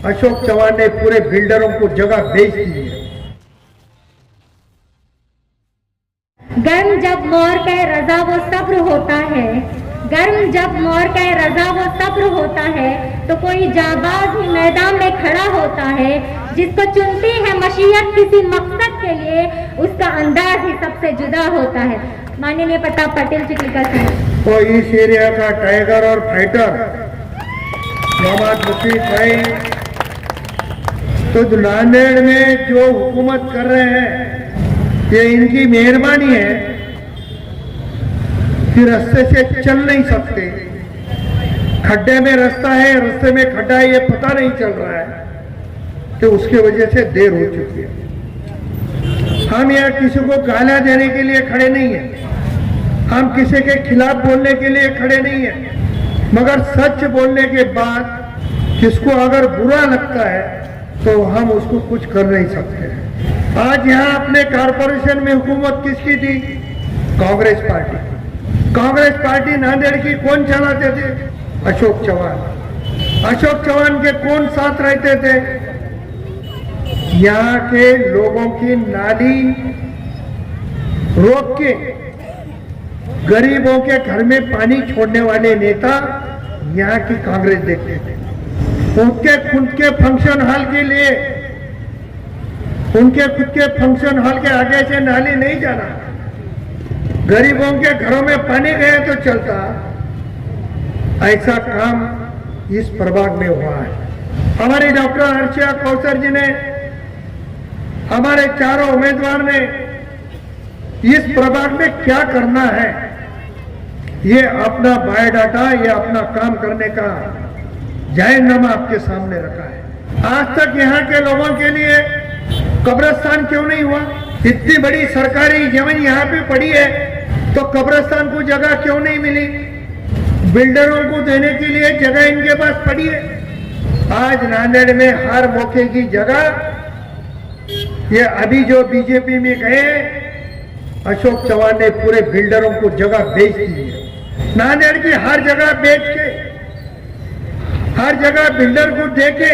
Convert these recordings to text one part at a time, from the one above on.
अशोक चव्हाण ने पूरे बिल्डरों को जगह बेच दी है। गर्म जब मोर कह रजा वो सब्र होता है, गर्म जब मोर कह रजा वो सब्र होता है, तो कोई जाबाज ही मैदान में खड़ा होता है। जिसको चुनती है मशीयत किसी मकसद के लिए, उसका अंदाज ही सबसे जुदा होता है। माननीय प्रताप पाटिल चिखलीकर साहब। तो इस एरिया का टाइगर और फाइटर मोहम्मद मुफीद भाई, तो नांदेड़ में जो हुकूमत कर रहे हैं ये इनकी मेहरबानी है कि रास्ते से चल नहीं सकते, खड्डे में रास्ता है, रास्ते में खड्डा है, ये पता नहीं चल रहा है, तो उसकी वजह से देर हो चुकी है। हम यहाँ किसी को गालियां देने के लिए खड़े नहीं हैं, हम किसी के खिलाफ बोलने के लिए खड़े नहीं हैं, मगर सच बोलने के बाद किसको अगर बुरा लगता है तो हम उसको कुछ कर नहीं सकते। आज यहाँ अपने कारपोरेशन में हुकूमत किसकी थी? कांग्रेस पार्टी। कांग्रेस पार्टी नांदेड़ की कौन चलाते थे? अशोक चव्हाण। अशोक चव्हाण के कौन साथ रहते थे? यहाँ के लोगों की नाली रोक के गरीबों के घर में पानी छोड़ने वाले नेता यहाँ की कांग्रेस देखते थे। उनके खुद के फंक्शन हॉल के लिए, उनके खुद के फंक्शन हॉल के आगे से नाली नहीं जाना, गरीबों के घरों में पानी गए तो चलता, ऐसा काम इस प्रभाग में हुआ है। हमारे डॉक्टर अर्चना कौसर जी ने, हमारे चारों उम्मीदवार ने इस प्रभाग में क्या करना है, ये अपना बायोडाटा, ये अपना काम करने का जाहिरनामा आपके सामने रखा है। आज तक यहाँ के लोगों के लिए कब्रिस्तान क्यों नहीं हुआ? इतनी बड़ी सरकारी जमीन यहाँ पे पड़ी है तो कब्रिस्तान को जगह क्यों नहीं मिली? बिल्डरों को देने के लिए जगह इनके पास पड़ी है। आज नांदेड़ में हर मौके की जगह, ये अभी जो बीजेपी में गए अशोक चव्हाण ने पूरे बिल्डरों को जगह बेच दी है। नांदेड़ की हर जगह बेच के, हर जगह बिल्डर को देके,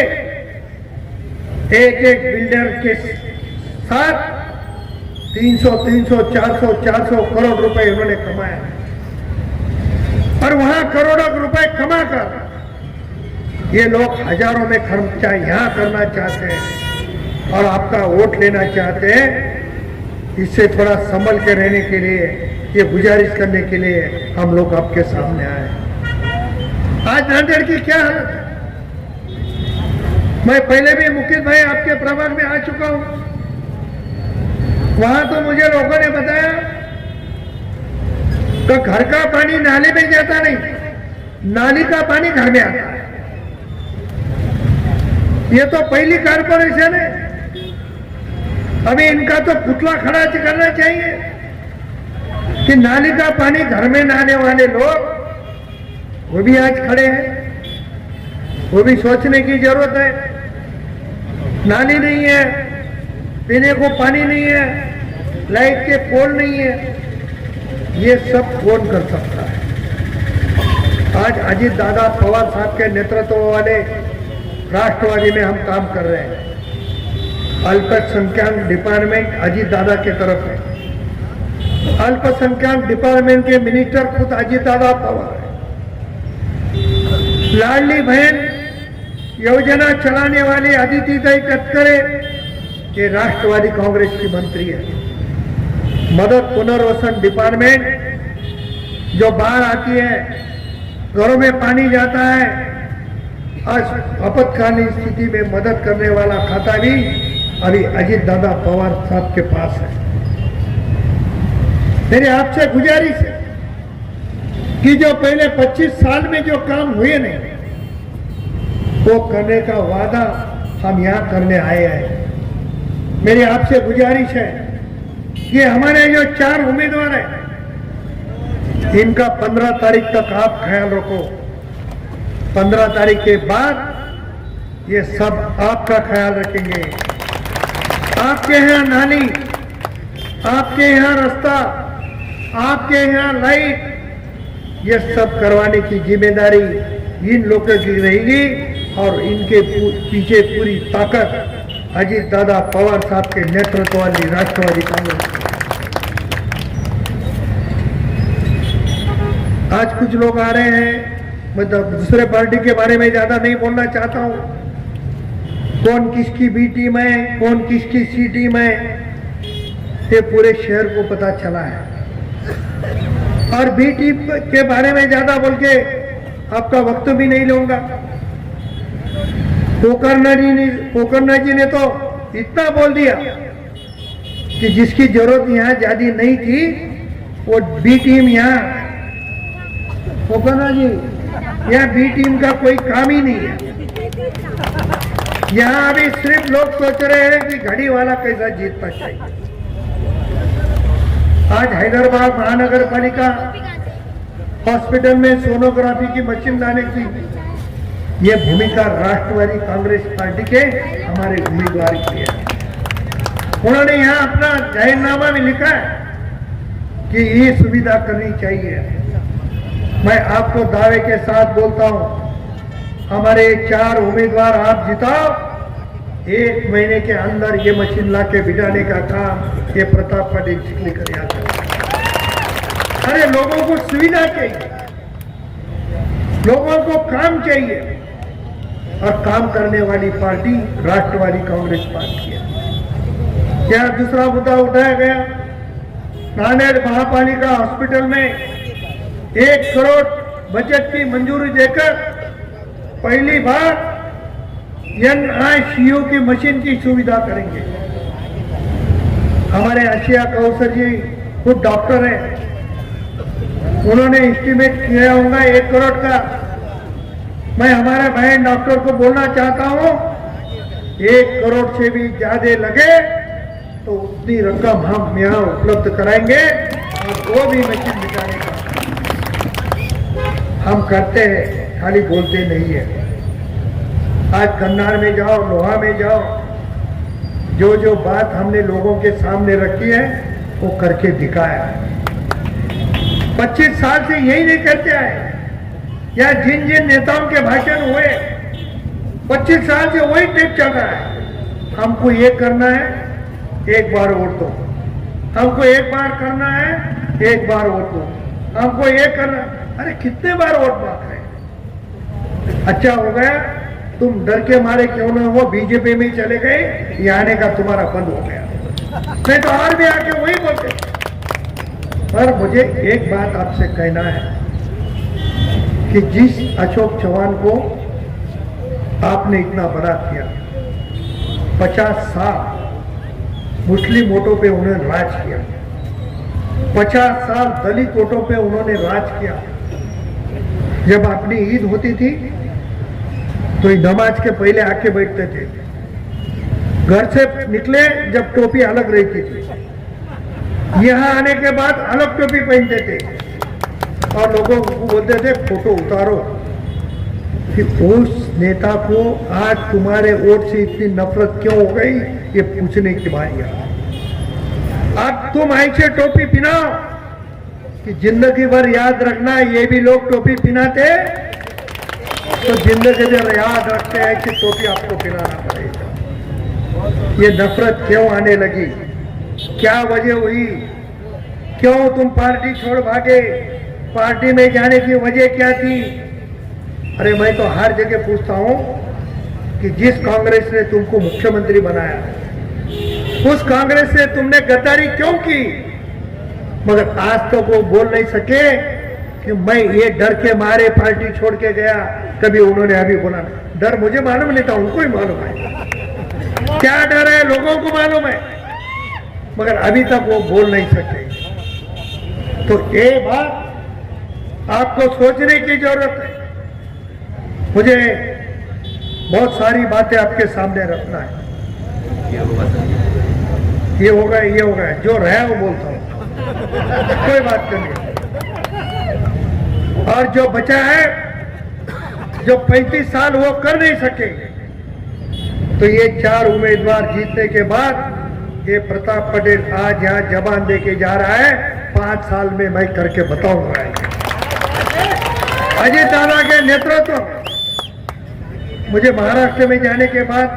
एक एक बिल्डर के साथ 300, 400 करोड़ रुपए इन्होंने कमाया, और वहां करोड़ों रुपए कमाकर ये लोग हजारों में खर्चा यहां करना चाहते हैं और आपका वोट लेना चाहते हैं। इससे थोड़ा संभल के रहने के लिए, ये गुजारिश करने के लिए हम लोग आपके सामने आए। आज नांदेड़ की क्या हालत है? मैं पहले भी मुकेश भाई आपके प्रभाग में आ चुका हूं, वहां तो मुझे लोगों ने बताया कि घर का पानी नाले में जाता नहीं, नाली का पानी घर में आता है। ये तो पहली कारपोरेशन है, अभी इनका तो पुतला खड़ा करना चाहिए कि नाली का पानी घर में नहाने वाले लोग वो भी आज खड़े हैं, वो भी सोचने की जरूरत है। नाली नहीं है, पीने को पानी नहीं है, लाइट के पोल नहीं है, ये सब कौन कर सकता है? आज अजीत दादा पवार साहब के नेतृत्व वाले राष्ट्रवादी में हम काम कर रहे हैं। अल्पसंख्यक डिपार्टमेंट अजीत दादा के तरफ है। अल्पसंख्यक डिपार्टमेंट के मिनिस्टर खुद अजीत दादा पवार है। लाडली बहन योजना चलाने वाली अदिति तटकरे ये राष्ट्रवादी कांग्रेस की मंत्री है। मदद पुनर्वसन डिपार्टमेंट जो बाढ़ आती है, घरों में पानी जाता है, आज आपातकालीन स्थिति में मदद करने वाला खाता भी अभी अजीत दादा पवार साहब के पास है। मेरी आपसे गुजारिश है कि जो पहले 25 साल में जो काम हुए नहीं, वो करने का वादा हम यहाँ करने आए हैं। मेरी आपसे गुजारिश है कि हमारे जो 4 उम्मीदवार हैं, इनका 15 तारीख तक आप ख्याल रखो। 15 तारीख के बाद ये सब आपका ख्याल रखेंगे। आपके यहाँ नाली, आपके यहाँ रास्ता, आपके यहाँ लाइट, ये सब करवाने की जिम्मेदारी इन लोगों की रहेगी। और इनके पीछे पूरी ताकत अजीत दादा पवार साहब के नेतृत्व वाली राष्ट्रवादी कांग्रेस। आज कुछ लोग आ रहे हैं, मतलब दूसरे पार्टी के बारे में ज्यादा नहीं बोलना चाहता हूं, कौन किसकी बी टीम है, कौन किसकी सी टीम है, ये पूरे शहर को पता चला है। और बी टीम के बारे में ज्यादा बोल के आपका वक्त भी नहीं लूंगा। पोकरना जी ने तो इतना बोल दिया कि जिसकी जरूरत यहाँ ज्यादा नहीं थी वो बी टीम यहाँ, पोकरना जी, यहाँ बी टीम का कोई काम ही नहीं है। यहाँ अभी सिर्फ लोग सोच रहे हैं कि घड़ी वाला कैसा जीतना चाहिए। आज हैदराबाद महानगर पालिका हॉस्पिटल में सोनोग्राफी की मशीन लाने की ये भूमिका राष्ट्रवादी कांग्रेस पार्टी के हमारे उम्मीदवार की है। उन्होंने यहाँ अपना जाहिरनामा में लिखा है कि ये सुविधा करनी चाहिए। मैं आपको दावे के साथ बोलता हूं, हमारे 4 उम्मीदवार आप जिताओ, 1 महीने के अंदर ये मशीन ला के बिठाने का काम ये प्रताप पाटिल चिखली कर आता है। अरे लोगों को सुविधा चाहिए, लोगों को काम चाहिए, और काम करने वाली पार्टी राष्ट्रवादी कांग्रेस पार्टी है। क्या दूसरा मुद्दा उठाया गया, नांदेड़ महापालिका हॉस्पिटल में 1 करोड़ बजट की मंजूरी देकर पहली बार NICU की मशीन की सुविधा करेंगे। हमारे आशिया कौसर जी खुद डॉक्टर हैं, उन्होंने एस्टिमेट किया होगा 1 करोड़ का। मैं हमारे बहन डॉक्टर को बोलना चाहता हूं, 1 करोड़ से भी ज्यादा लगे तो उतनी रकम हम यहाँ उपलब्ध कराएंगे और वो भी मशीन बिठाने का हम करते हैं, खाली बोलते नहीं है। आज कन्नार में जाओ, लोहा में जाओ, जो जो बात हमने लोगों के सामने रखी है वो करके दिखाया है। 25 साल से यही नहीं करते आए, या जिन जिन नेताओं के भाषण हुए 25 साल से वही टेप चल रहा है। हमको ये करना है, 1 बार वोट दो। हमको 1 बार करना है, 1 बार वोट दो। हमको ये करना, अरे कितने बार वोट मांग रहे। अच्छा हो गया तुम डर के मारे क्यों ना हो बीजेपी में ही चले गए, ये आने का तुम्हारा बंद हो गया, नहीं तो और भी आके वही बोलते। पर मुझे एक बात आपसे कहना है कि जिस अशोक चौहान को आपने इतना बड़ा किया, 50 साल मुस्लिम वोटों पे उन्होंने राज किया, 50 साल दलित वोटों पे उन्होंने राज किया। जब अपनी ईद होती थी तो नमाज के पहले आके बैठते थे, घर से निकले जब टोपी अलग रहती थी, यहाँ आने के बाद अलग टोपी पहनते थे और लोगों को बोलते थे फोटो उतारो। कि उस नेता को आज तुम्हारे वोट से इतनी नफरत क्यों हो गई, ये पूछने की बारी है। अब तुम ऐसे टोपी पहनाओ कि जिंदगी भर याद रखना, ये भी लोग टोपी पहनाते तो जिंदगी भर याद रखते हैं कि टोपी आपको पहनाना पड़ेगा। ये नफरत क्यों आने लगी, क्या वजह हुई, क्यों तुम पार्टी छोड़ भागे, पार्टी में जाने की वजह क्या थी? अरे मैं तो हर जगह पूछता हूं कि जिस कांग्रेस ने तुमको मुख्यमंत्री बनाया, उस कांग्रेस से तुमने गद्दारी क्यों की? मगर आज तो वो बोल नहीं सके कि मैं ये डर के मारे पार्टी छोड़ के गया। कभी उन्होंने अभी बोला, डर मुझे मालूम नहीं था, उनको ही मालूम है क्या डर है, लोगों को मालूम है, मगर अभी तक वो बोल नहीं सके। तो ये बात आपको सोचने की जरूरत है। मुझे बहुत सारी बातें आपके सामने रखना है। ये होगा, ये होगा, जो रहा वो बोलता हूं, कोई बात नहीं। और जो बचा है, जो 35 साल वो कर नहीं सके, तो ये 4 उम्मीदवार जीतने के बाद ये प्रताप पटेल आज यहाँ जबान दे के जा रहा है, 5 साल में मैं करके बताऊंगा। अजीत दादा के नेतृत्व में मुझे महाराष्ट्र में जाने के बाद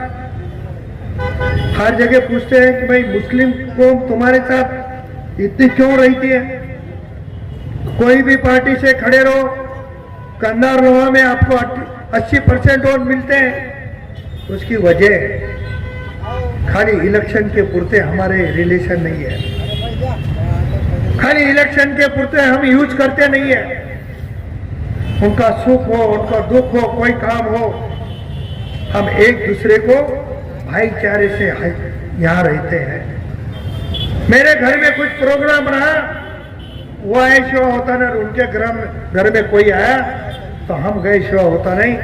हर जगह पूछते हैं कि भाई मुस्लिम कौम तुम्हारे साथ इतनी क्यों रहती है, कोई भी पार्टी से खड़े रहो, कंधार लोहा में आपको 80% वोट मिलते हैं। उसकी वजह खाली इलेक्शन के पुरते हमारे रिलेशन नहीं है, खाली इलेक्शन के पुरते हम यूज करते नहीं है। उनका सुख हो, उनका दुख हो, कोई काम हो, हम एक दूसरे को भाईचारे से यहाँ रहते हैं। मेरे घर में कुछ प्रोग्राम रहा, वो आए शिवा होता ना, उनके घर में कोई आया तो हम गए शिवा होता नहीं।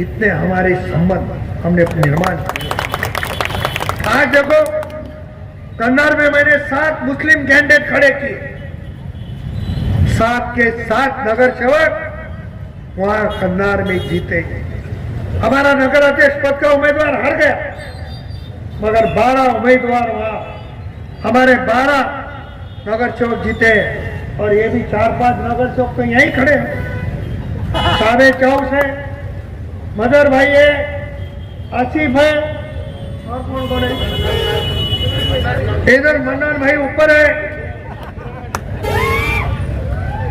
इतने हमारे संबंध हमने निर्माण किए। आज देखो कन्नौर में मैंने 7 मुस्लिम कैंडिडेट खड़े किए, 7 के 7 नगर सेवक वहां कन्नौर में जीते। हमारा नगर अध्यक्ष पद का उम्मीदवार हार गया, मगर 12 उम्मीदवार वहां हमारे 12 नगर सेवक जीते। और ये भी 4-5 नगर सेवक तो यहीं खड़े हैं। सारे चौक है, मदर भाई है, आसिफ है, और कौन है, इधर मन्नान भाई ऊपर है।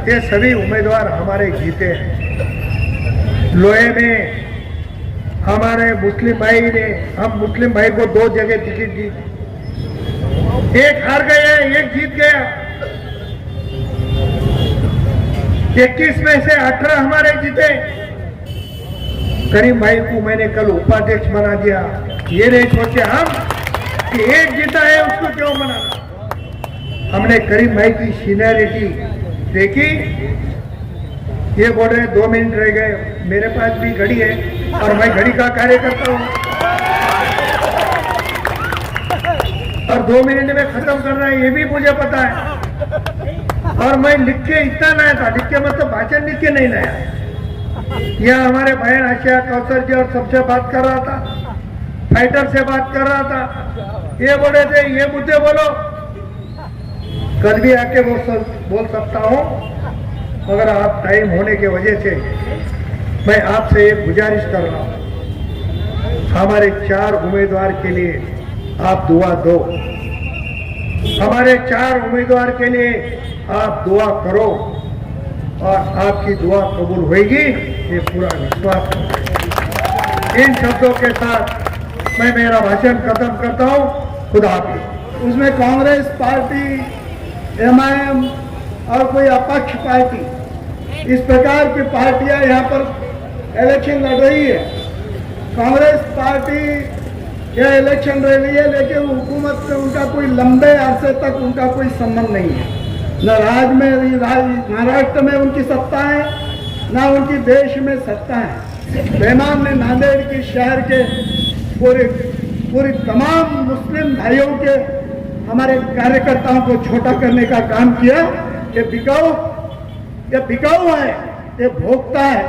ये सभी उम्मीदवार हमारे जीते हैं। लोहे में हमारे मुस्लिम भाई ने, हम मुस्लिम भाई को 2 जगह टिकट दी, एक हार गया, एक जीत गया। 21 में से 18 हमारे जीते। करीम भाई को मैंने कल उपाध्यक्ष बना दिया। ये नहीं सोचे हम कि एक जीता है उसको क्यों बनाना। हमने करीम भाई की सीनियरिटी देखी। ये बोल रहे 2 मिनट रह गए, मेरे पास भी घड़ी है और मैं घड़ी का कार्य करता हूँ, और 2 मिनट में खत्म करना है ये भी मुझे पता है। और मैं लिख के इतना लाया था, लिख के मतलब भाषण लिख के नहीं लाया। यहाँ हमारे बहन आशिया कौसर जी और सबसे बात कर रहा था, फाइटर से बात कर रहा था। ये बोले थे ये मुद्दे बोलो, कल भी आके बोल सकता हूँ, मगर आप टाइम होने के वजह से मैं आपसे एक गुजारिश कर रहा हूँ, हमारे 4 उम्मीदवार के लिए आप दुआ दो। हमारे 4 उम्मीदवार के लिए आप दुआ करो और आपकी दुआ कबूल होगी, ये पूरा विश्वास है। इन शब्दों के साथ मैं मेरा भाषण खत्म करता हूँ। खुदा हाफिज। उसमें कांग्रेस पार्टी, एमआईएम और कोई अपक्ष पार्टी, इस प्रकार की पार्टियां यहाँ पर इलेक्शन लड़ रही है। कांग्रेस पार्टी यह इलेक्शन लड़ रही है, लेकिन हुकूमत से उनका कोई लंबे अरसे तक उनका कोई संबंध नहीं है। न महाराष्ट्र में उनकी सत्ता है, न उनकी देश में सत्ता है। बेमान ने नांदेड़ की शहर के पूरी तमाम मुस्लिम भाइयों के, हमारे कार्यकर्ताओं को छोटा करने का काम किया। ये बिकाऊ है, ये भोगता है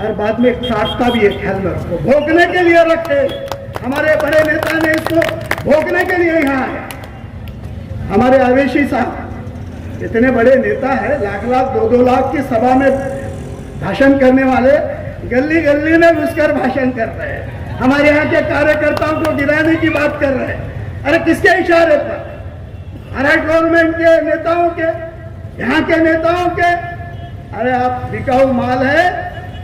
और बाद में काटता भी है। ख्याल में रखो, भोगने के लिए रखे। हमारे बड़े नेता ने इसको भोगने के लिए यहाँ आए। हमारे अवेशी साहब इतने बड़े नेता है, लाख 2-2 लाख की सभा में भाषण करने वाले, गली गली में घुसकर भाषण कर रहे हैं। हमारे यहाँ के कार्यकर्ताओं को गिराने की बात कर रहे हैं। अरे किसके इशारे पर? महाराष्ट्र गवर्नमेंट के नेताओं के, यहाँ के नेताओं के। अरे आप बिकाऊ माल है,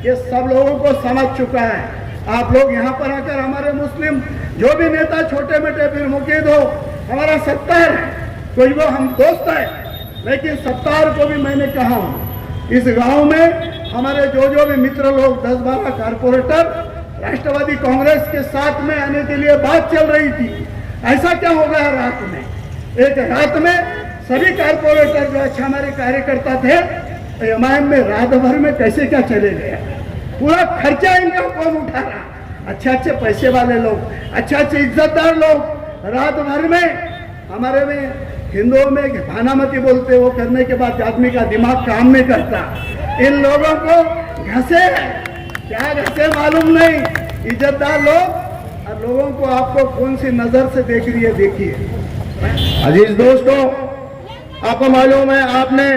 ये सब लोगों को समझ चुका है। आप लोग यहाँ पर आकर हमारे मुस्लिम जो भी नेता छोटे मोटे फिर मुकीद हो, हमारा सत्तार है, कोई वो हम दोस्त है, लेकिन सत्तार को भी मैंने कहा हूँ, इस गांव में हमारे जो भी मित्र लोग 10-12 कारपोरेटर राष्ट्रवादी कांग्रेस के साथ में आने के लिए बात चल रही थी। ऐसा क्या हो गया रात में? एक रात में सभी कारपोरेटर जो अच्छा हमारे कार्यकर्ता थे, एमआईएम में रात भर में कैसे क्या चले गए? पूरा खर्चा इनका कौन उठा रहा? अच्छे पैसे वाले लोग, अच्छे इज्जतदार लोग रात भर में। हमारे में हिंदुओं में भानामती बोलते, वो करने के बाद आदमी का दिमाग काम नहीं करता। इन लोगों को घसे, क्या घसे मालूम नहीं, इज्जतदार लोग। और लोगों को आपको कौन सी नजर से देख रही है, देखिए। अजीज दोस्तों, आपको मालूम है, आपने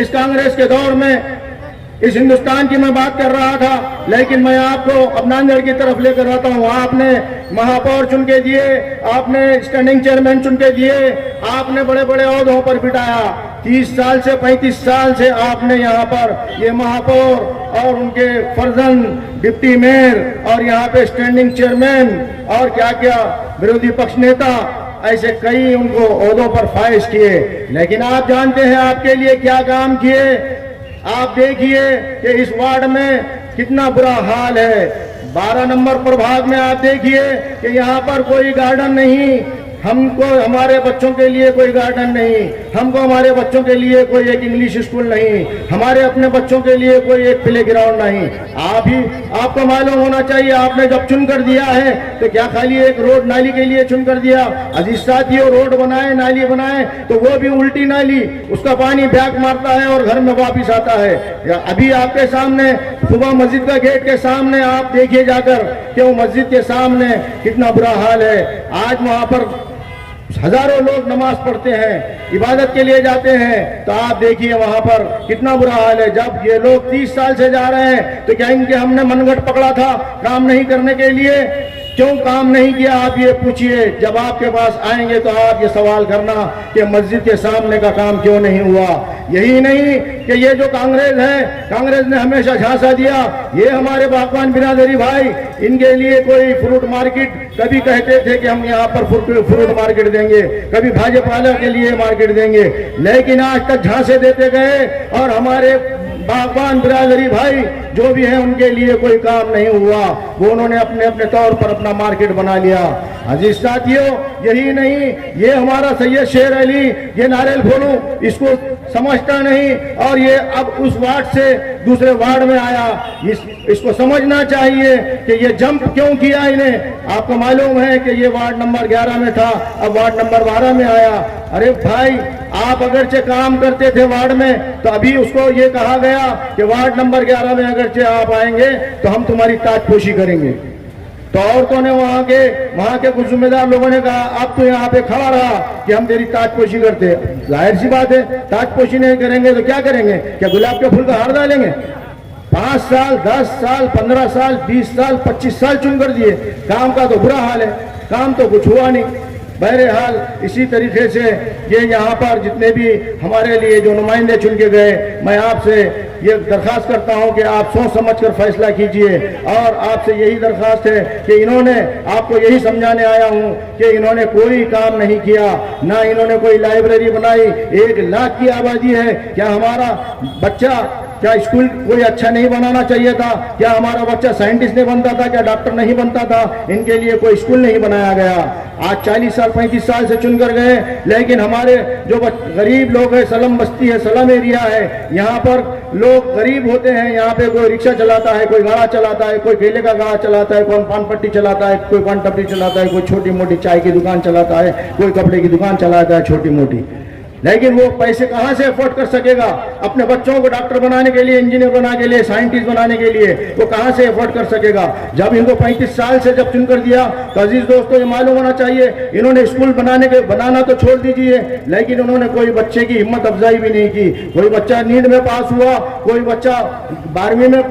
इस कांग्रेस के दौर में इस हिंदुस्तान की मैं बात कर रहा था, लेकिन मैं आपको अब नांदेड़ की तरफ लेकर आता हूँ। आपने महापौर चुन के दिए, आपने स्टैंडिंग चेयरमैन चुन के दिए, आपने बड़े बड़े ओहदों पर बिठाया। 30 साल से 35 साल से आपने यहाँ पर ये महापौर और उनके फर्जंद डिप्टी मेयर और यहाँ पे स्टैंडिंग चेयरमैन और क्या क्या विरोधी पक्ष नेता, ऐसे कई उनको ओहदों पर फाइज किए। लेकिन आप जानते हैं आपके लिए क्या काम किए। आप देखिए कि इस वार्ड में कितना बुरा हाल है। 12 नंबर प्रभाग में आप देखिए कि यहाँ पर कोई गार्डन नहीं, हमको हमारे बच्चों के लिए कोई गार्डन नहीं, हमको हमारे बच्चों के लिए कोई एक इंग्लिश स्कूल नहीं, हमारे अपने बच्चों के लिए कोई एक प्ले ग्राउंड नहीं। आपको मालूम होना चाहिए, आपने जब चुन कर दिया है तो क्या खाली एक रोड नाली के लिए चुन कर दिया? अजीज साथियों, रोड बनाए, नाली बनाए तो वो भी उल्टी नाली, उसका पानी बैक मारता है और घर में वापिस आता है। अभी आपके सामने सुबह मस्जिद का गेट के सामने आप देखिए जाकर कि वो मस्जिद के सामने कितना बुरा हाल है। आज वहां पर हजारों लोग नमाज पढ़ते हैं, इबादत के लिए जाते हैं, तो आप देखिए वहां पर कितना बुरा हाल है। जब ये लोग 30 साल से जा रहे हैं तो क्या इनके हमने मनगढ़ पकड़ा था काम नहीं करने के लिए? क्यों काम नहीं किया आप ये पूछिए। जब आपके पास आएंगे तो आप ये सवाल करना कि मस्जिद के सामने का काम क्यों नहीं हुआ। यही नहीं कि ये जो कांग्रेस है, कांग्रेस ने हमेशा झांसा दिया, ये हमारे बागवान बिरादरी भाई, इनके लिए कोई फ्रूट मार्केट, कभी कहते थे कि हम यहाँ पर फ्रूट मार्केट देंगे, कभी भाजपा के लिए मार्केट देंगे, लेकिन आज तक झांसे देते गए और हमारे बागवान बिरादरी भाई जो भी है उनके लिए कोई काम नहीं हुआ। वो उन्होंने अपने अपने तौर पर अपना मार्केट बना लिया। अजीज साथियों, यही नहीं, ये हमारा सैयद शेर अली, ये नारियल फोड़ू इसको समझता नहीं और ये अब उस वार्ड से दूसरे वार्ड में आया। इसको समझना चाहिए कि ये जंप क्यों किया इन्हें। आपको मालूम है कि ये वार्ड नंबर 11 में था, अब वार्ड नंबर 12 में आया। अरे भाई, आप अगरचे काम करते थे वार्ड में तो अभी उसको ये कहा गया कि वार्ड नंबर 11 में अगरचे आप आएंगे तो हम तुम्हारी ताजपोशी करेंगे। तो औरतों ने वहां के कुछ जिम्मेदार लोगों ने कहा आप तो यहाँ पे खड़ा रहा कि हम तेरी ताजपोशी करते। जाहिर सी बात है, ताजपोशी नहीं करेंगे तो क्या करेंगे? क्या गुलाब के फूल का हार डालेंगे? 5 साल, 10 साल, 15 साल, 20 साल, 25 साल चुन कर दिए, काम का तो बुरा हाल है, काम तो कुछ हुआ नहीं। बहरहाल इसी तरीके से ये यहाँ पर जितने भी हमारे लिए जो नुमाइंदे चुन के गए, मैं आपसे ये दरखास्त करता हूँ कि आप सोच समझ कर फैसला कीजिए। और आपसे यही दरखास्त है कि इन्होंने, आपको यही समझाने आया हूँ कि इन्होंने कोई काम नहीं किया, ना इन्होंने कोई लाइब्रेरी बनाई। 1 लाख की आबादी है, क्या हमारा बच्चा, क्या स्कूल कोई अच्छा नहीं बनाना चाहिए था? क्या हमारा बच्चा साइंटिस्ट नहीं बनता था? क्या डॉक्टर नहीं बनता था? इनके लिए कोई स्कूल नहीं बनाया गया। आज 40 साल 35 साल से चुनकर गए, लेकिन हमारे जो गरीब लोग हैं, सलम बस्ती है, सलम एरिया है, यहाँ पर लोग गरीब होते हैं। यहाँ पे कोई रिक्शा चलाता है, कोई गाड़ा चलाता है, कोई केले का गाड़ा चलाता है, कोई पान पट्टी चलाता है, कोई पान टपरी चलाता है, कोई छोटी मोटी चाय की दुकान चलाता है, कोई कपड़े की दुकान चलाता है छोटी मोटी। लेकिन वो पैसे कहाँ से अफोर्ड कर सकेगा? अपने बच्चों को डॉक्टर बनाने के लिए, इंजीनियर बनाने के लिए, साइंटिस्ट बनाने के लिए वो कहाँ से अफोर्ड कर सकेगा? जब इनको 35 साल से जब चुनकर दिया तो अजीज दोस्तों ये मालूम होना चाहिए, इन्होंने स्कूल बनाना तो छोड़ दीजिए, लेकिन उन्होंने कोई बच्चे की हिम्मत अफजाई भी नहीं की। कोई बच्चा नीट में पास हुआ, कोई बच्चा 12वीं में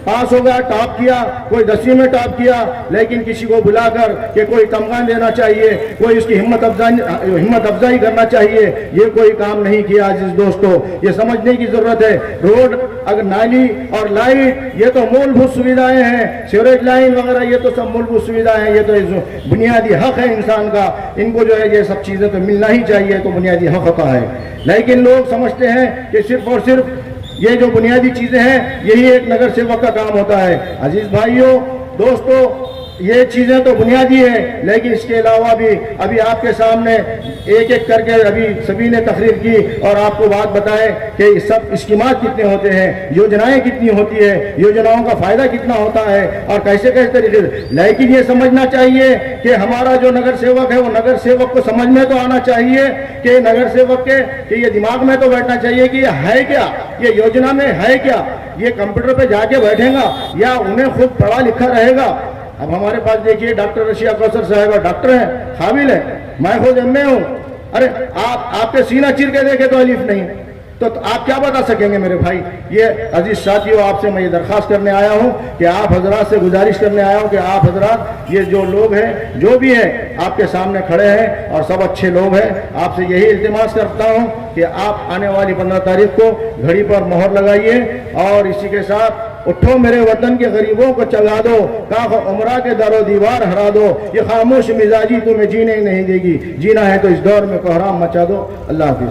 पास हो गया, टॉप किया, कोई 10वीं में टॉप किया, लेकिन किसी को बुलाकर कि कोई तमगा देना चाहिए, कोई उसकी हिम्मत अफजाई करना चाहिए, ये कोई काम नहीं किया। अजीज दोस्तों, ये समझने की जरूरत है, रोड, अगर नाली और लाइट ये तो मूलभूत सुविधाएं हैं, सीवरेज लाइन वगैरह ये तो सब मूलभूत सुविधाएं हैं, ये तो बुनियादी हक है इंसान का, इनको जो है ये सब चीजें तो मिलना ही चाहिए, तो बुनियादी हक होता है। लेकिन लोग समझते हैं कि सिर्फ और सिर्फ ये जो बुनियादी चीजें हैं यही एक नगर सेवक का काम होता है। अजीज भाइयों, दोस्तों, ये चीजें तो बुनियादी है, लेकिन इसके अलावा भी अभी आपके सामने एक एक करके अभी सभी ने तकरीर की और आपको बात बताए कि सब स्कीमात कितने होते हैं, योजनाएं कितनी होती है, योजनाओं का फायदा कितना होता है और कैसे कैसे तरीके से। लेकिन ये समझना चाहिए कि हमारा जो नगर सेवक है वो नगर सेवक को समझ में तो आना चाहिए कि नगर सेवक के कि ये दिमाग में तो बैठना चाहिए कि ये है क्या, ये योजना में है क्या, ये कंप्यूटर पे जाके बैठेगा या उन्हें खुद पढ़ा लिखा रहेगा। अब हमारे पास देखिए डॉक्टर रशिया कौसर साहब डॉक्टर हैं, काबिल है, मैं खुद एमए हूँ। अरे आपके सीना चीर के देखे तो अलीफ नहीं, तो आप क्या बता सकेंगे मेरे भाई। ये अजीज साथियों, आपसे मैं ये दरख्वास्त करने आया हूँ कि आप हजरात से गुजारिश करने आया हूँ कि आप हजरात ये जो लोग हैं, जो भी है आपके सामने खड़े हैं और सब अच्छे लोग हैं, आपसे यही इल्तिमास करता हूँ कि आप आने वाली 15 तारीख को घड़ी पर मोहर लगाइए और इसी के साथ उठो मेरे वतन के गरीबों को चला दो, काख उमरा के दरो दीवार हरा दो, ये खामोश मिजाजी तुम्हें जीने ही नहीं देगी, जीना है तो इस दौर में कोहराम मचा दो। अल्लाह हाफिज।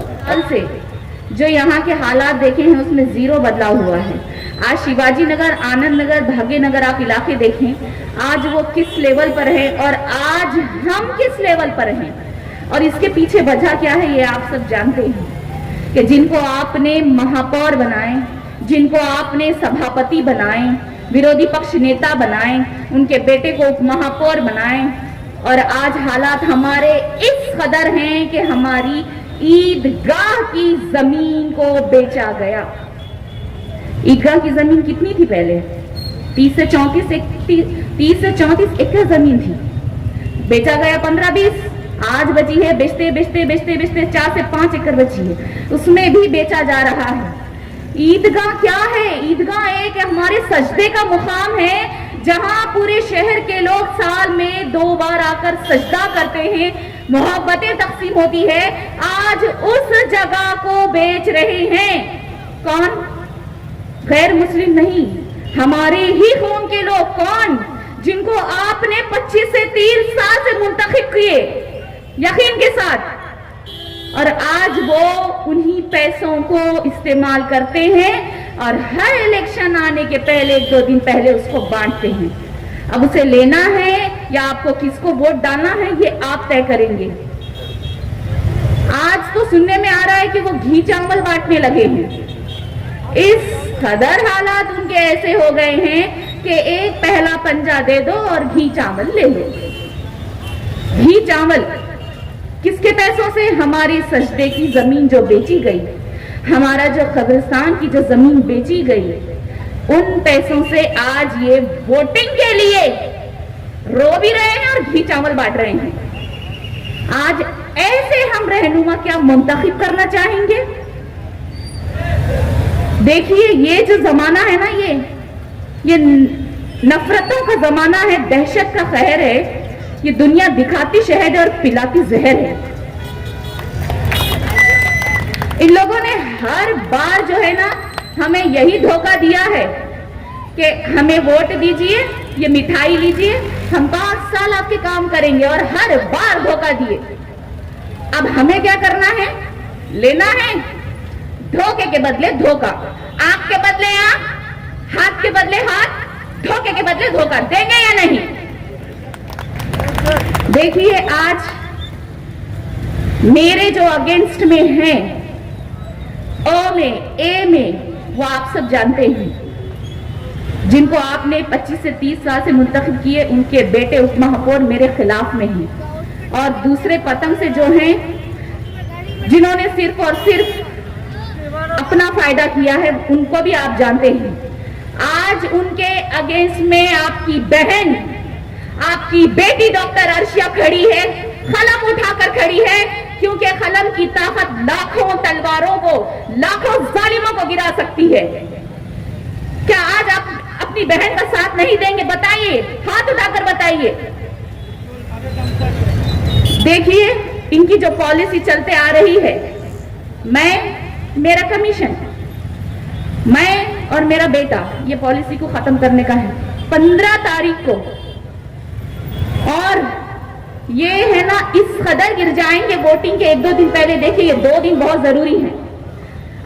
से जो यहाँ के हालात देखे हैं उसमें जीरो बदलाव हुआ है। आज शिवाजी नगर, आनंद नगर, भाग्यनगर आप इलाके देखें, आज वो किस लेवल पर है और आज हम किस लेवल पर हैं, और इसके पीछे वजह क्या है ये आप सब जानते हैं कि जिनको आपने महापौर बनाए, जिनको आपने सभापति बनाए, विरोधी पक्ष नेता बनाए, उनके बेटे को उप महापौर बनाए, और आज हालात हमारे इस कदर हैं कि हमारी ईदगाह की जमीन को बेचा गया। ईदगाह की जमीन कितनी थी पहले? 30 से 34 एकड़ जमीन थी, बेचा गया 15-20, आज बची है बेचते बेचते बेचते बेचते 4 से 5 एकड़ बची है, उसमें भी बेचा जा रहा है। ईदगाह क्या है? ईदगाह एक हमारे सजदे का मुकाम है जहां पूरे शहर के लोग साल में 2 बार आकर सजदा करते हैं, मोहब्बतें तकसीम होती है। आज उस जगह को बेच रहे हैं कौन? गैर मुस्लिम नहीं, हमारे ही कौम के लोग। कौन? जिनको आपने 25 से 30 साल से मुंतखब किए यकीन के साथ, और आज वो उन्हीं पैसों को इस्तेमाल करते हैं और हर इलेक्शन आने के पहले 1-2 दिन पहले उसको बांटते हैं। अब उसे लेना है या आपको किसको वोट डालना है ये आप तय करेंगे। आज तो सुनने में आ रहा है कि वो घी चावल बांटने लगे हैं। इस कदर हालात उनके ऐसे हो गए हैं कि एक पहला पंजा दे दो और घी चावल ले लो। घी चावल किसके पैसों से? हमारी सजदे की जमीन जो बेची गई, हमारा जो कब्रिस्तान की जो जमीन बेची गई, उन पैसों से आज ये वोटिंग के लिए रो भी रहे हैं और घी चावल बांट रहे हैं। आज ऐसे हम रहनुमा क्या मुंतखब करना चाहेंगे? देखिए ये जो जमाना है ना, ये नफरतों का जमाना है, दहशत का कहर है। ये दुनिया दिखाती शहद और पिलाती जहर है। इन लोगों ने हर बार जो है ना हमें यही धोखा दिया है कि हमें वोट दीजिए, ये मिठाई लीजिए, हम 5 साल आपके काम करेंगे, और हर बार धोखा दिए। अब हमें क्या करना है? लेना है धोखे के बदले धोखा, आंख के बदले आंख, हाथ के बदले हाथ, धोखे के बदले धोखा। देंगे या नहीं? देखिए आज मेरे जो अगेंस्ट में हैं, ओ में, ए में, वो आप सब जानते हैं। जिनको आपने 25 से 30 साल से मुंतखब किए, उनके बेटे उप महापौर मेरे खिलाफ में हैं। और दूसरे पतंग से जो हैं, जिन्होंने सिर्फ और सिर्फ अपना फायदा किया है, उनको भी आप जानते हैं। आज उनके अगेंस्ट में आपकी बहन, आपकी बेटी डॉक्टर अर्शिया खड़ी है, कलम उठाकर खड़ी है, क्योंकि कलम की ताकत लाखों तलवारों को, लाखों जालिमों को गिरा सकती है। क्या आज आप अपनी बहन का साथ नहीं देंगे? बताइए, हाथ उठाकर बताइए। देखिए इनकी जो पॉलिसी चलते आ रही है, मेरा कमीशन, मैं और मेरा बेटा, ये पॉलिसी को खत्म करने का है 15 तारीख को। और ये है ना, इस कदर गिर जाएंगे वोटिंग के 1-2 दिन पहले। देखिए ये 2 दिन बहुत जरूरी है।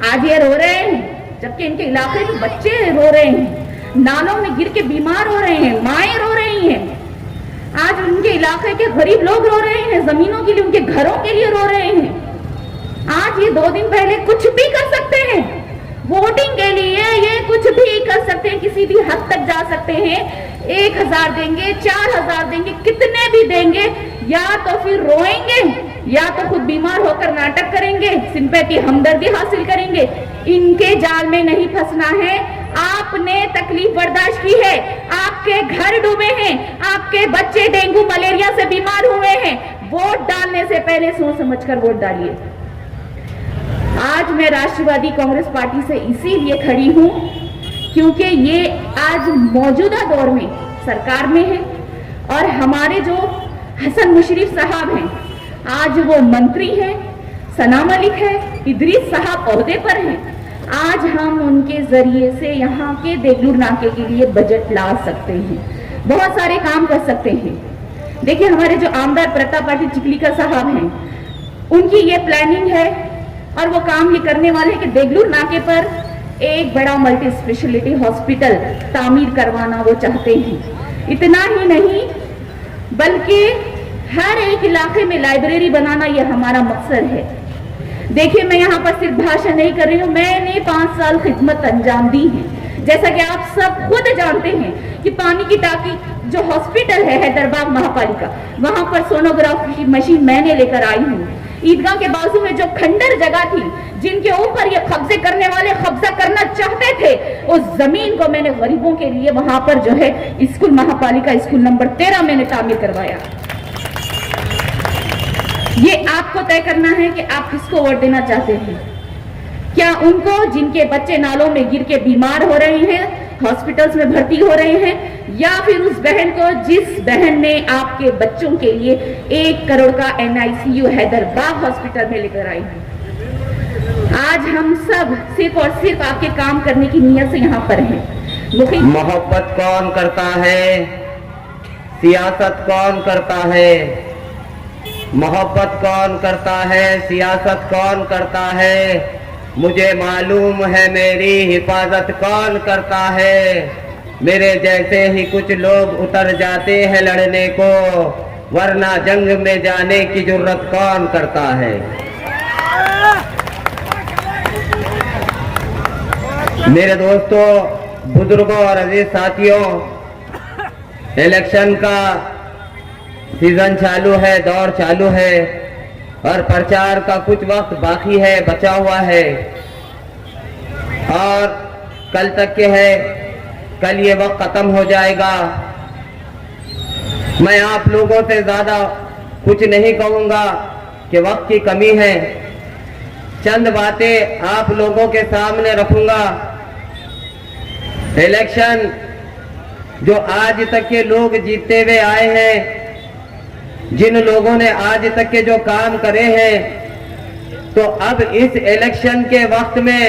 आज ये रो रहे हैं, जबकि इनके इलाके के बच्चे रो रहे हैं, नालों में गिर के बीमार हो रहे हैं, माएं रो रही हैं। आज उनके इलाके के गरीब लोग रो रहे हैं, जमीनों के लिए, उनके घरों के लिए रो रहे हैं। आज ये 2 दिन पहले कुछ भी कर सकते हैं वोटिंग के लिए, ये कुछ भी कर सकते हैं, किसी भी हद तक जा सकते हैं। 1000 देंगे, 4000 देंगे, कितने भी देंगे, या तो फिर रोएंगे या तो खुद बीमार होकर नाटक करेंगे, सिंपैथी, हमदर्दी हासिल करेंगे। इनके जाल में नहीं फंसना है। आपने तकलीफ बर्दाश्त की है, आपके घर डूबे हैं, आपके बच्चे डेंगू मलेरिया से बीमार हुए हैं। वोट डालने से पहले सोच समझकर वोट डालिए। आज मैं राष्ट्रवादी कांग्रेस पार्टी से इसीलिए खड़ी हूँ क्योंकि ये आज मौजूदा दौर में सरकार में है और हमारे जो हसन मुशर्रफ साहब हैं आज वो मंत्री हैं, सना मलिक है, इदरीस साहब ओहदे पर हैं। आज हम उनके जरिए से यहाँ के देगलूर नाके के लिए बजट ला सकते हैं, बहुत सारे काम कर सकते हैं। देखिए हमारे जो आमदार प्रताप पाटिल चिखलीकर साहब हैं उनकी ये प्लानिंग है और वो काम ये करने वाले हैं कि देगलूर नाके पर एक बड़ा मल्टी स्पेशलिटी हॉस्पिटल तामीर करवाना वो चाहते हैं। इतना ही नहीं बल्कि हर एक इलाके में लाइब्रेरी बनाना ये हमारा मकसद है। देखिए मैं यहाँ पर सिर्फ भाषण नहीं कर रही हूँ, मैंने 5 साल खिदमत अंजाम दी है। जैसा कि आप सब खुद जानते हैं कि पानी की टाकी जो हॉस्पिटल है हैदराबाद महापालिका, वहां पर सोनोग्राफी मशीन मैंने लेकर आई हूँ। ईदगाह के बाजू में जो खंडर जगह थी जिनके ऊपर ये कब्जे करने वाले कब्जा करना चाहते थे, उस जमीन को मैंने गरीबों के लिए वहां पर जो है स्कूल महापालिका स्कूल नंबर 13 मैंने तामीर करवाया। ये आपको तय करना है कि आप किसको वोट देना चाहते हैं। क्या उनको जिनके बच्चे नालों में गिर के बीमार हो रहे हैं, हॉस्पिटल्स में भर्ती हो रहे हैं, या फिर उस बहन को जिस बहन ने आपके बच्चों के लिए 1 करोड़ का NICU हैदराबाद हॉस्पिटल में लेकर आई है। आज हम सब सिर्फ और सिर्फ आपके काम करने की नीयत से यहाँ पर हैं। मोहब्बत कौन करता है, सियासत कौन करता है। मोहब्बत कौन करता है, सियासत कौन करता है। मुझे मालूम है मेरी हिफाजत कौन करता है। मेरे जैसे ही कुछ लोग उतर जाते हैं लड़ने को, वरना जंग में जाने की जुर्रत कौन करता है। मेरे दोस्तों, बुजुर्गों और अजीज साथियों, इलेक्शन का सीजन चालू है, दौर चालू है और प्रचार का कुछ वक्त बाकी है, बचा हुआ है और कल तक के है। कल ये वक्त खत्म हो जाएगा। मैं आप लोगों से ज्यादा कुछ नहीं कहूंगा कि वक्त की कमी है। चंद बातें आप लोगों के सामने रखूंगा। इलेक्शन जो आज तक के लोग जीतते हुए आए हैं, जिन लोगों ने आज तक के जो काम करे हैं, तो अब इस इलेक्शन के वक्त में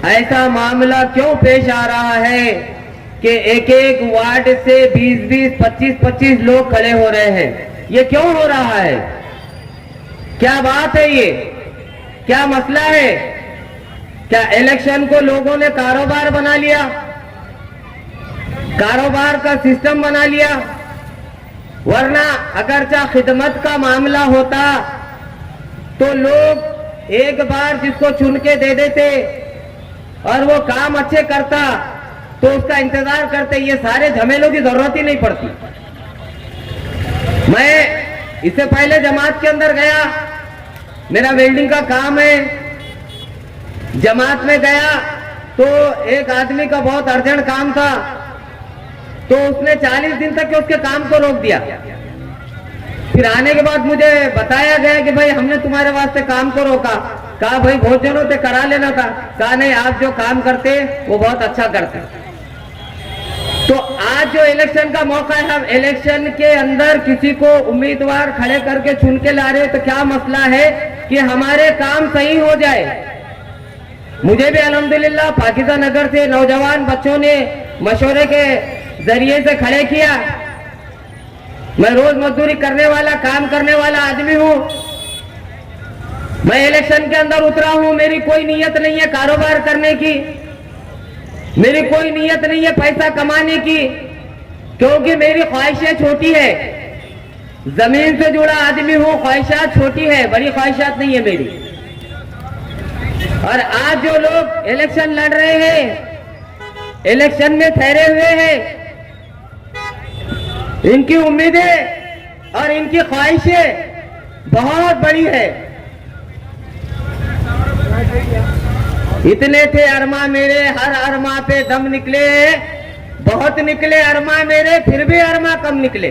ऐसा मामला क्यों पेश आ रहा है कि एक एक वार्ड से 20-20, 25-25 लोग खड़े हो रहे हैं। ये क्यों हो रहा है? क्या बात है? ये क्या मसला है? क्या इलेक्शन को लोगों ने कारोबार बना लिया, कारोबार का सिस्टम बना लिया? वरना अगरचा खिदमत का मामला होता तो लोग एक बार जिसको चुन के दे देते और वो काम अच्छे करता तो उसका इंतजार करते, ये सारे झमेलों की जरूरत ही नहीं पड़ती। मैं इससे पहले जमात के अंदर गया, मेरा वेल्डिंग का काम है। जमात में गया तो एक आदमी का बहुत अर्जेंट काम था, तो उसने 40 दिन तक के उसके काम को रोक दिया। फिर आने के बाद मुझे बताया गया कि भाई हमने तुम्हारे वास्ते काम को रोका। कहा भाई भोजनों से करा लेना था। कहा नहीं, आप जो काम करते वो बहुत अच्छा करते। तो आज जो इलेक्शन का मौका है, हम इलेक्शन के अंदर किसी को उम्मीदवार खड़े करके चुन के ला रहे हो, तो क्या मसला है कि हमारे काम सही हो जाए। मुझे भी अल्हम्दुलिल्लाह पाकिस्तान नगर से नौजवान बच्चों ने मशवरे के जरिए से खड़े किया। मैं रोज मजदूरी करने वाला, काम करने वाला आदमी हूं। मैं इलेक्शन के अंदर उतरा हूं। मेरी कोई नीयत नहीं है कारोबार करने की, मेरी कोई नीयत नहीं है पैसा कमाने की, क्योंकि मेरी ख्वाहिशें छोटी है। जमीन से जुड़ा आदमी हूं, ख्वाहिशात छोटी है, बड़ी ख्वाहिशात नहीं है मेरी। और आज जो लोग इलेक्शन लड़ रहे हैं, इलेक्शन में ठहरे हुए हैं, इनकी उम्मीदें और इनकी ख्वाहिशें बहुत बड़ी है। इतने थे अरमा मेरे, हर अरमा पे दम निकले, बहुत निकले अरमा मेरे, फिर भी अरमा कम निकले।